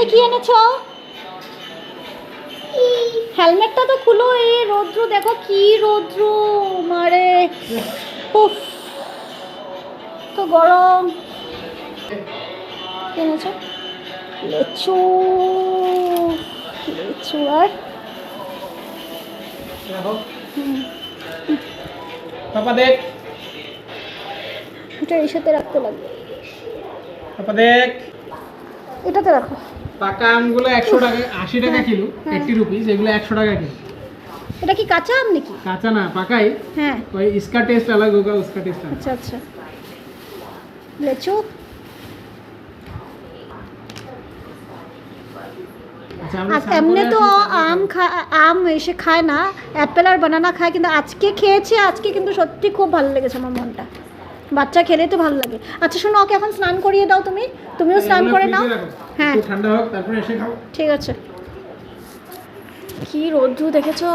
এখানে কি এনেছো? হেলমেটটা তো খুলো। এই রৌদ্র দেখো কি রৌদ্র মারে, উফ তো গরম। কি এনেছো? লেচু, লেচু আর পাপা দেখ, এটা এই সাথে রাখতে লাগবে। পাপা দেখ, এটাতে রাখো। পাকা আমগুলো 100 টাকা, 80 টাকা কিলো, 80 রুপিস। এগুলো 100 টাকা কিলো। এটা কি কাঁচা আম নাকি? কাঁচা না, পাকাই। হ্যাঁ, ওই इसका टेस्ट अलग होगा, उसका टेस्ट अलग। আচ্ছা আচ্ছা। লেচু আচ্ছা, আমরা আজ এমনি তো আম এসে খায় না, অ্যাপেল আর বানানা খায়, কিন্তু আজকে খেয়েছে। আজকে কিন্তু সত্যি খুব ভালো লেগেছে আমার মনটা। বাচ্চা খেলে তো ভালো লাগে। আচ্ছা শোনো, ওকে এখন স্নান করিয়ে দাও তুমি, তুমিও স্নান করে নাও। হ্যাঁ একটু ঠান্ডা হোক, তারপরে এসে খাও। ঠিক আছে। কি রোদ্দুর দেখেছো?